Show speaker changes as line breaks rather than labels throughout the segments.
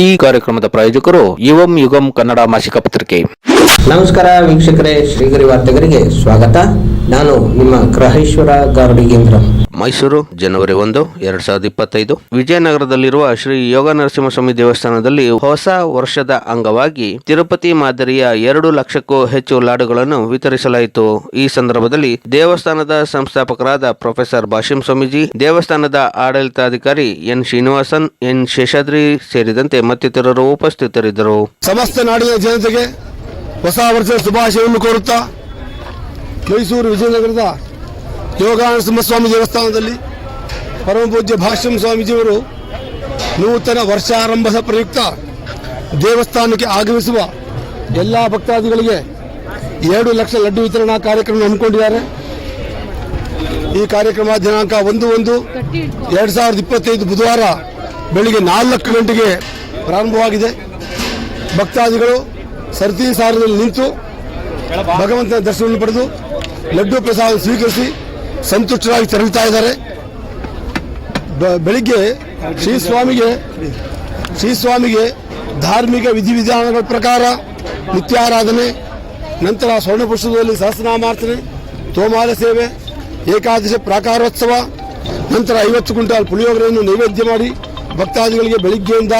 ಈ ಕಾರ್ಯಕ್ರಮದ ಪ್ರಾಯೋಜಕರು ಯುವಂ ಯುಗಂ ಕನ್ನಡ ಮಾಸಿಕ ಪತ್ರಿಕೆ.
ನಮಸ್ಕಾರ ವೀಕ್ಷಕರೇ, ಶ್ರೀಗರಿ ವಾರ್ತೆಗರಿಗೆ ಸ್ವಾಗತ. ನಾನು ನಿಮ್ಮ ಗ್ರಹೇಶ್ವರ ಗಾರ್ಡಿಗೇಂದ್ರ.
ಮೈಸೂರು ಜನವರಿ 1, 2025 ವಿಜಯನಗರದಲ್ಲಿರುವ ಶ್ರೀ ಯೋಗ ನರಸಿಂಹಸ್ವಾಮಿ ದೇವಸ್ಥಾನದಲ್ಲಿ ಹೊಸ ವರ್ಷದ ಅಂಗವಾಗಿ ತಿರುಪತಿ ಮಾದರಿಯ 2 ಲಕ್ಷಕ್ಕೂ ಹೆಚ್ಚು ಲಾಡುಗಳನ್ನು ವಿತರಿಸಲಾಯಿತು. ಈ ಸಂದರ್ಭದಲ್ಲಿ ದೇವಸ್ಥಾನದ ಸಂಸ್ಥಾಪಕರಾದ ಪ್ರೊಫೆಸರ್ ಬಾಷಿಂ ಸ್ವಾಮೀಜಿ, ದೇವಸ್ಥಾನದ ಆಡಳಿತಾಧಿಕಾರಿ ಎನ್ ಶ್ರೀನಿವಾಸನ್, ಎನ್ ಶೇಷಾದ್ರಿ ಸೇರಿದಂತೆ ಮತ್ತಿತರರು ಉಪಸ್ಥಿತರಿದ್ದರು.
ಸಮಸ್ತ ನಾಡಿನ ಜನತೆಗೆ ಹೊಸ ವರ್ಷದ ಶುಭಾಶಯವನ್ನು ಕೋರುತ್ತಾ ಮೈಸೂರು ವಿಜಯನಗರದ ಯೋಗ ನರಸಿಂಹಸ್ವಾಮಿ ದೇವಸ್ಥಾನದಲ್ಲಿ ಪರಮಪೂಜ್ಯ ಭಾಷ್ಯಂ ಸ್ವಾಮೀಜಿಯವರು ನೂತನ ವರ್ಷಾರಂಭದ ಪ್ರಯುಕ್ತ ದೇವಸ್ಥಾನಕ್ಕೆ ಆಗಮಿಸುವ ಎಲ್ಲ ಭಕ್ತಾದಿಗಳಿಗೆ 2 ಲಕ್ಷ ಲಡ್ಡು ವಿತರಣಾ ಕಾರ್ಯಕ್ರಮ ಹಮ್ಮಿಕೊಂಡಿದ್ದಾರೆ. ಈ ಕಾರ್ಯಕ್ರಮ ದಿನಾಂಕ 1/1/2025 ಬುಧವಾರ ಬೆಳಿಗ್ಗೆ 4 ಗಂಟೆಗೆ ಪ್ರಾರಂಭವಾಗಿದೆ. ಭಕ್ತಾದಿಗಳು ಸರತಿ ಸಾರದಲ್ಲಿ ನಿಂತು ಭಗವಂತನ ದರ್ಶನವನ್ನು ಪಡೆದು ಲಡ್ಡು ಪ್ರಸಾದ ಸ್ವೀಕರಿಸಿ ಸಂತುಷ್ಟರಾಗಿ ತೆರಳುತ್ತಾ ಇದ್ದಾರೆ. ಬೆಳಿಗ್ಗೆ ಶ್ರೀಸ್ವಾಮಿಗೆ ಧಾರ್ಮಿಕ ವಿಧಿವಿಧಾನಗಳ ಪ್ರಕಾರ ನಿತ್ಯಾರಾಧನೆ, ನಂತರ ಸ್ವರ್ಣಪುಷ್ಪದಲ್ಲಿ ಸಹಸ್ರನಾಮಾರ್ಚನೆ, ತೋಮಾಲ ಸೇವೆ, ಏಕಾದಶಿ ಪ್ರಾಕಾರೋತ್ಸವ, ನಂತರ 50 ಕ್ವಿಂಟಾಲ್ ಪುಳಿಯೋಗರೆಯನ್ನು ನೈವೇದ್ಯ ಮಾಡಿ ಭಕ್ತಾದಿಗಳಿಗೆ ಬೆಳಿಗ್ಗೆಯಿಂದ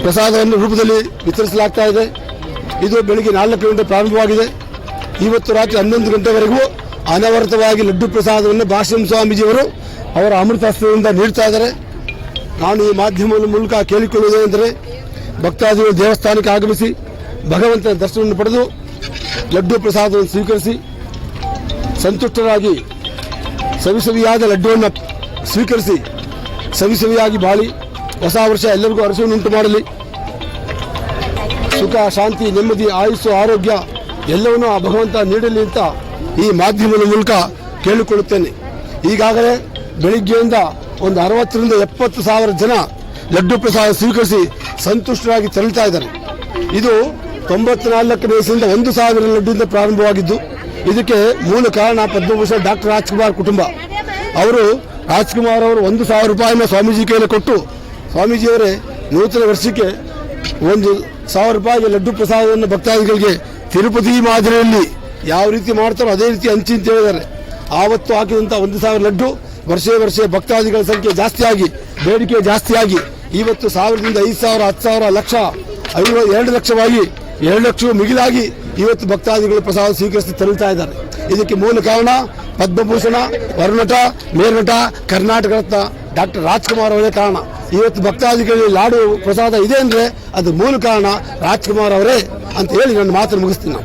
ಪ್ರಸಾದವನ್ನು ರೂಪದಲ್ಲಿ ವಿತರಿಸಲಾಗ್ತಾ ಇದೆ. ಇದು ಬೆಳಿಗ್ಗೆ 4 ಗಂಟೆ ಪ್ರಾರಂಭವಾಗಿದೆ. ಇವತ್ತು ರಾತ್ರಿ 11 ಗಂಟೆವರೆಗೂ ಅನವರತವಾಗಿ ಲಡ್ಡು ಪ್ರಸಾದವನ್ನು ಭಾಷ್ಯಂ ಸ್ವಾಮೀಜಿಯವರು ಅವರ ಅಮೃತಾಸ್ತ್ರದಿಂದ ನೀಡ್ತಾ ಇದ್ದಾರೆ. ನಾನು ಈ ಮಾಧ್ಯಮದ ಮೂಲಕ ಕೇಳಿಕೊಳ್ಳುವುದೇನೆಂದರೆ, ಭಕ್ತಾದಿಗಳು ದೇವಸ್ಥಾನಕ್ಕೆ ಆಗಮಿಸಿ ಭಗವಂತನ ದರ್ಶನವನ್ನು ಪಡೆದು ಲಡ್ಡು ಪ್ರಸಾದವನ್ನು ಸ್ವೀಕರಿಸಿ ಸಂತುಷ್ಟರಾಗಿ ಸವಿಸವಿಯಾದ ಲಡ್ಡುವನ್ನು ಸ್ವೀಕರಿಸಿ ಸವಿಸವಿಯಾಗಿ ಬಾಳಿ ಹೊಸ ವರ್ಷ ಎಲ್ಲರಿಗೂ ಹರ್ಷವನ್ನುಂಟು ಮಾಡಲಿ. ಸುಖ, ಶಾಂತಿ, ನೆಮ್ಮದಿ, ಆಯುಸ್ಸು, ಆರೋಗ್ಯ ಎಲ್ಲವನ್ನೂ ಆ ಭಗವಂತ ನೀಡಲಿ ಅಂತ ಈ ಮಾಧ್ಯಮದ ಮೂಲಕ ಕೇಳಿಕೊಳ್ಳುತ್ತೇನೆ. ಈಗಾಗಲೇ ಬೆಳಿಗ್ಗೆಯಿಂದ ಒಂದು 60ರಿಂದ 70 ಸಾವಿರ ಜನ ಲಡ್ಡು ಪ್ರಸಾದ ಸ್ವೀಕರಿಸಿ ಸಂತುಷ್ಟರಾಗಿ ತೆರಳುತ್ತಾ ಇದ್ದಾರೆ. ಇದು 94ನೇ ಇಸವಿಯಿಂದ 1,000 ಲಡ್ಡುವಿಂದ ಪ್ರಾರಂಭವಾಗಿದ್ದು, ಇದಕ್ಕೆ ಮೂಲ ಕಾರಣ ಪದ್ಮಭೂಷಣ ಡಾಕ್ಟರ್ ರಾಜ್ಕುಮಾರ್ ಕುಟುಂಬ. ರಾಜ್ಕುಮಾರ್ ಅವರು 1,000 ರೂಪಾಯಿನ ಸ್ವಾಮೀಜಿ ಕೈಯಲ್ಲಿ ಕೊಟ್ಟು, ಸ್ವಾಮೀಜಿಯವರೇ ನೂತನ ವರ್ಷಕ್ಕೆ 1,000 ರೂಪಾಯಿಗೆ ಲಡ್ಡು ಪ್ರಸಾದವನ್ನು ಭಕ್ತಾದಿಗಳಿಗೆ ತಿರುಪತಿ ಮಾದರಿಯಲ್ಲಿ ಯಾವ ರೀತಿ ಮಾಡ್ತಾರೋ ಅದೇ ರೀತಿ ಹಂಚಿ ಅಂತ ಹೇಳಿದ್ದಾರೆ. ಆವತ್ತು ಹಾಕಿದಂಥ 1,000 ಲಡ್ಡು ವರ್ಷ ಭಕ್ತಾದಿಗಳ ಸಂಖ್ಯೆ ಜಾಸ್ತಿಯಾಗಿ, ಬೇಡಿಕೆ ಜಾಸ್ತಿಯಾಗಿ ಇವತ್ತು 1000ದಿಂದ 5,000, 10,000, ಲಕ್ಷ, 2 ಲಕ್ಷವಾಗಿ 2 ಲಕ್ಷವೂ ಮಿಗಿಲಾಗಿ ಇವತ್ತು ಭಕ್ತಾದಿಗಳು ಪ್ರಸಾದ ಸ್ವೀಕರಿಸಿ ತೆರಳುತ್ತಾ ಇದ್ದಾರೆ. ಇದಕ್ಕೆ ಮೂಲ ಕಾರಣ ಪದ್ಮಭೂಷಣ, ವರನಟ, ಮೇರ್ನಟ, ಕರ್ನಾಟಕ ರತ್ನ ಡಾಕ್ಟರ್ ರಾಜ್ಕುಮಾರ್ ಅವರೇ ಕಾರಣ. ಇವತ್ತು ಭಕ್ತಾದಿಗಳಲ್ಲಿ ಲಾಡು ಪ್ರಸಾದ ಇದೆ ಅಂದರೆ ಅದು ಮೂಲ ಕಾರಣ ರಾಜ್ಕುಮಾರ್ ಅವರೇ ಅಂತ ಹೇಳಿ ನನ್ನ ಮಾತನ್ನು ಮುಗಿಸ್ತೀನಿ. ನಾವು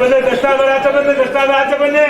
बंदे दस्तावेज आचे बंदे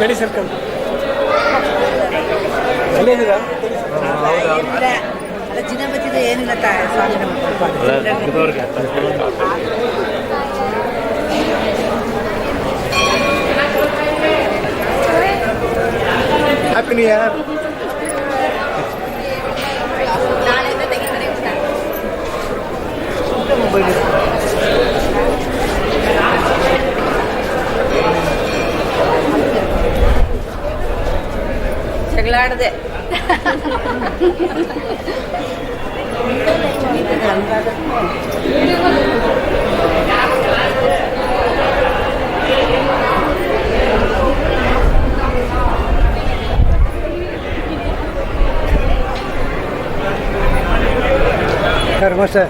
ಗಡಿ ಸರ್ಕಲ್ ಅಲ್ಲೇ ಇದ್ದೀರಾ?
ಜಿನ ಬತ್ತಿದೆ ಏನಿಲ್ಲ ಸ್ವಾಮಿ
ಹ್ಯಾಪಿ ನ್ಯೂ ಇಯರ್.
ಜಗಳಾಡದೆ
ನಮಸ್ತೆ.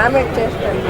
ఆమె చేస్తాను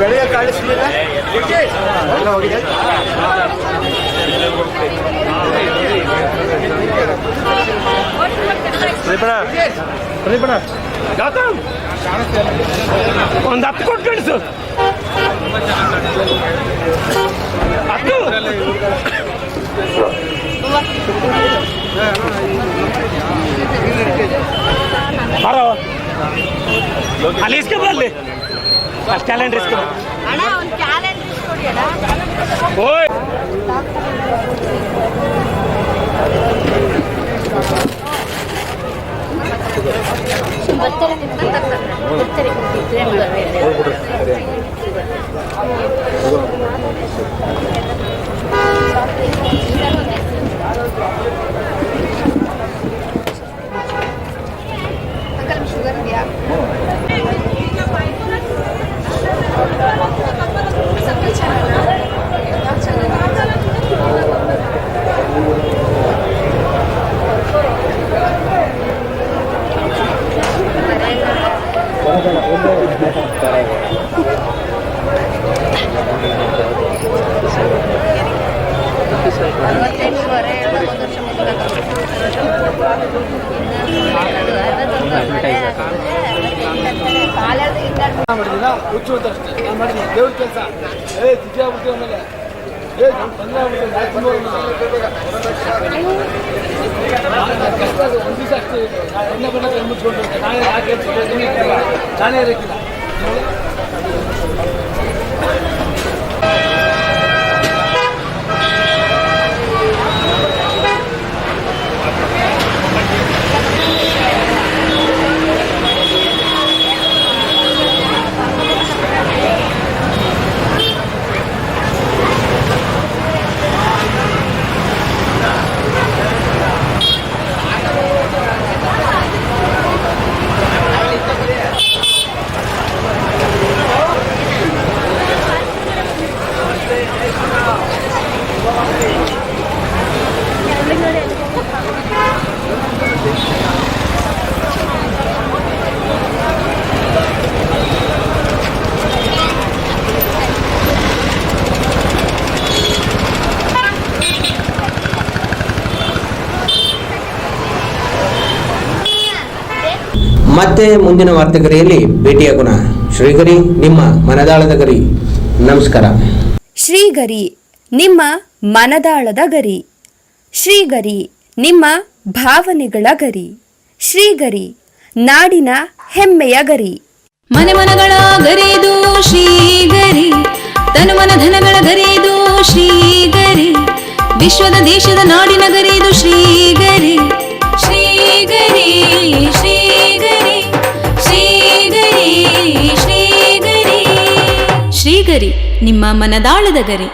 ಬೆಳೆಯ ಕಾಣಿಸಲಿಲ್ಲ. ಪ್ರದೀಪಣ ಗೌತಮ್ ಒಂದು 10 ಕೊಟ್ಟು ಕಳಿಸು. 10 ಬರೋ ಅಲ್ಲಿ ಇಸ್ಕೊ ಅಲ್ಲಿ ಅಷ್ಟು ಕ್ಯಾಲೆಂಡರ್ ಇಸ್ಕೊ.
ಅಣ್ಣ ಒಂದು ಕ್ಯಾಲೆಂಡರ್ ಇಸ್ಕೊಡಿ ಅಣ್ಣ.
ಓಯ್
ಅಂಕಲ್ ಶುಗರ್ ಇದೆಯಾ? ಸಕ್ಕರೆ ಚೆನ್ನಾಗಲ್ಲ? ಯಾವ ಚೆನ್ನಾಗಿ?
ಹುಚ್ಚು ಅಂತ ಅಷ್ಟೇ ನಾನು ಮಾಡಿದ್ದೀನಿ ದೇವ್ರ ಕೆಲಸ. ತಿಥಿ ಆಗ್ಬಿಟ್ಟು ಆಮೇಲೆ ತೊಂದರೆ ಆಗ್ಬಿಟ್ಟು ಕಷ್ಟ ಅದು ಒಂದು ದಿವಸ ಅಷ್ಟೇ. ಎಣ್ಣೆ ಬಣ್ಣ ಕೈ ಮುಚ್ಕೊಂಡು ನಾನೇ ಹಾಕಿ ನಾನೇ ಇರಕ್ಕಿಲ್ಲ.
ಮತ್ತೆ ಮುಂದಿನ ವಾರ್ತೆಗರಿಯಲ್ಲಿ ಭೇಟಿಯಾಗೋಣ. ಶ್ರೀಗರಿ ನಿಮ್ಮ ಮನದಾಳದ ಗರಿ. ನಮಸ್ಕಾರ.
ಶ್ರೀಗರಿ ನಿಮ್ಮ ಮನದಾಳದ ಗರಿ. ಶ್ರೀಗರಿ ನಿಮ್ಮ ಭಾವನೆಗಳ ಗರಿ. ಶ್ರೀಗರಿ ನಾಡಿನ ಹೆಮ್ಮೆಯ ಗರಿ.
ಮನೆ ಮನಗಳ ಗರಿದು ಶ್ರೀಗರಿ, ತನು ಮನ ಧನಗಳ ಗರಿದು ಶ್ರೀಗರಿ, ವಿಶ್ವದ ದೇಶದ ನಾಡಿನ ಗರಿದು ಶ್ರೀಗರಿ. ಶ್ರೀಗರಿ ಶ್ರೀಗರಿ ಶ್ರೀಗರಿ ಶ್ರೀಗರಿ ಶ್ರೀಗರಿ ನಿಮ್ಮ ಮನದಾಳದ ಗರಿ.